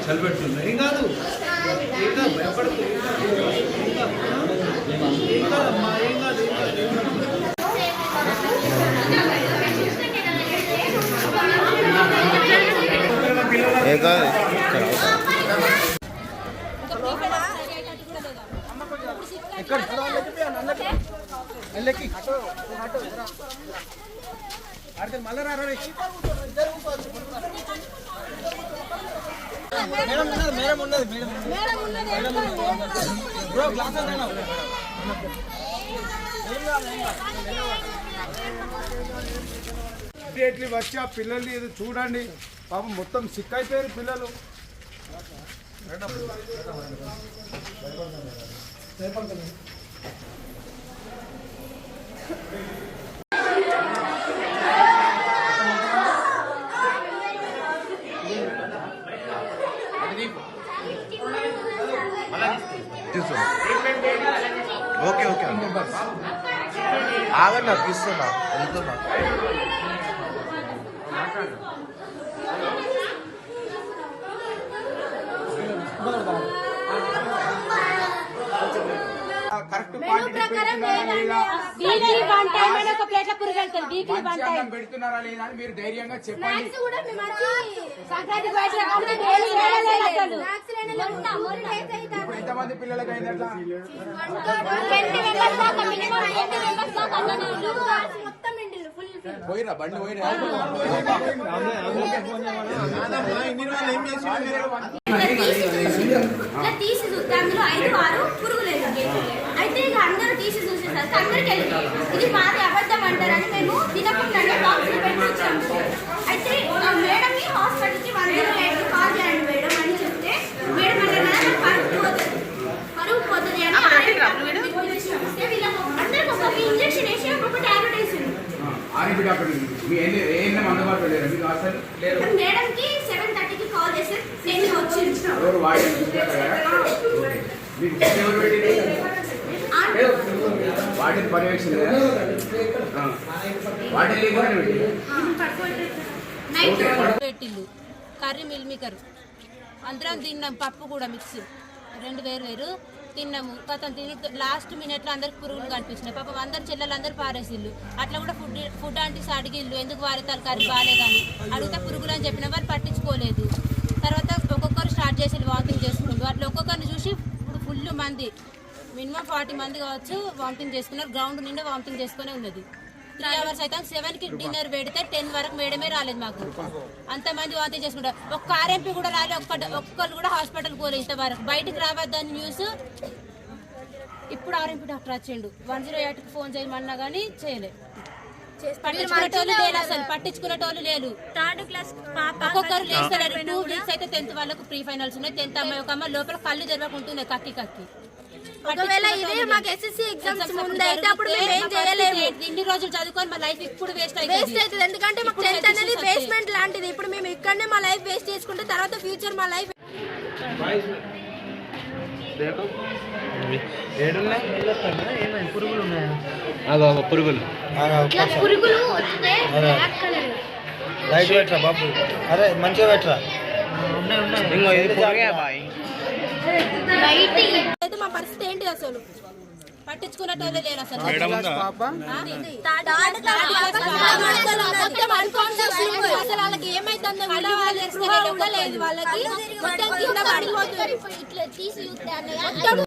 చలిపెడుతుంది ఏం కాదు భయపడుతుంది ఏం కాదమ్మా ఏం కాదు ఎక్కడ మళ్ళీ రారా మేడం ఉన్నది బ్రో గ్లాస్ ఇమీడియట్లీ వచ్చి ఆ పిల్లల్ని ఇది చూడండి పాపం మొత్తం సిక్ అయిపోయారు పిల్లలు. ఓకే ఓకే ఆగండి నాకు ఇస్తున్నా వెళ్తున్నా. పెడుతున్నారా లేదా అని మీరు ధైర్యంగా చెప్పండి. ఇప్పుడు ఎంతమంది పిల్లలకి అయిందట? పోయిరా బండి పోయిరా తీసి చూస్తే అందులో 5-6 పురుగులు అయితే ఇక అందరూ తీసి చూసేసరికి అందరికి వెళ్ళింది. ఇది మాది అబద్ధం అంటారని మేము తినకుండా బాక్సులు పెట్టి వచ్చాము. అయితే మేడం హాస్పిటల్కి 108 కాల్ చేయండి మేడం అని చెప్తే మేడం అంటే పరుగు పోతుంది అని అందరికి ఒక్కొక్క ఇంజక్షన్ వేసి ఒక్కొక్క టాబ్లెట్ వేసింది. మేడంకి 7:30కి కాల్ చేసి నేను వచ్చింది. వాటిని పర్యవేక్షణ పెట్టిల్లు కర్రీ మిల్ మేకర్ అందరం తిన్నాం. పప్పు కూడా మిక్స్ 2 వేరు తిన్నాము. కథం తిని లాస్ట్ మినిట్లో అందరికి పురుగులు కనిపించినాయి. పాపం అందరు చెల్లెలు అందరు పారేసిల్లు. అట్లా కూడా ఫుడ్ ఆంటీస్ అడిగిల్లు ఎందుకు వారేతారు కర్రీ బాగాలేదని అడిగితే పురుగులు అని చెప్పిన వాళ్ళు పట్టించుకోలేదు. తర్వాత ఒక్కొక్కరు స్టార్ట్ చేసి వామిటింగ్ చేసుకుంటూ అట్లా ఒక్కొక్కరిని చూసి ఇప్పుడు ఫుల్ మంది మినిమం 40 మంది కావచ్చు వామిటింగ్ చేసుకున్నారు. గ్రౌండ్ నిండా వామిటింగ్ చేసుకునే ఉన్నది. 3 hours అయితే 7కి డిన్నర్ పెడితే 10 వరకు మేడమే రాలేదు మాకు. అంతమంది వామిటింగ్ చేసుకుంటారు. ఒక్క ఆర్ఎంపీ కూడా రాలేదు. ఒక్కళ్ళు కూడా హాస్పిటల్ పోలేదు ఇంతవరకు. బయటకు రావద్దని న్యూస్. ఇప్పుడు ఆర్ఎంపీ డాక్టర్ వచ్చిండు. 108కి ఫోన్ చేయమన్నా కానీ చేయలేదు. పట్టించుకునేటోళ్ళు లేదు, అసలు పట్టించుకునేటోళ్ళు లేదు. ఒక్కొక్కరు లేస్తారు. 2 weeks అయితే 10th వాళ్ళకు ప్రీ ఫైనల్స్ ఉన్నాయి. 10th అమ్మాయి ఒక అమ్మాయి లోపల కళ్ళు జరగకుంటున్నాయి కక్కి. ఒకవేళ ఇదే మాకు ఎస్ఎస్సి ఎగ్జామ్స్ ముందు అయితే అప్పుడు మేము ఏం చేయలేము. ఇన్ని రోజులు చదువుకొని మా లైఫ్ ఇప్పుడు వేస్ట్ అవుతుంది. ఎందుకంటే మాకు 10th అనేది బేస్మెంట్ లాంటిది. ఇప్పుడు మేము ఇక్కడనే మా లైఫ్ వేస్ట్ చేసుకుంటే తర్వాత ఫ్యూచర్ మా లైఫ్ పురుగులు లైట్ పెట్టరా బాబు. అరే మంచిగా పెట్టరా. మా పరిస్థితి ఏంటి అసలు పట్టించుకున్నట్టు లేదు. అసలు వాళ్ళకి ఏమైతుందో వాళ్ళకి ఇట్లా తీసి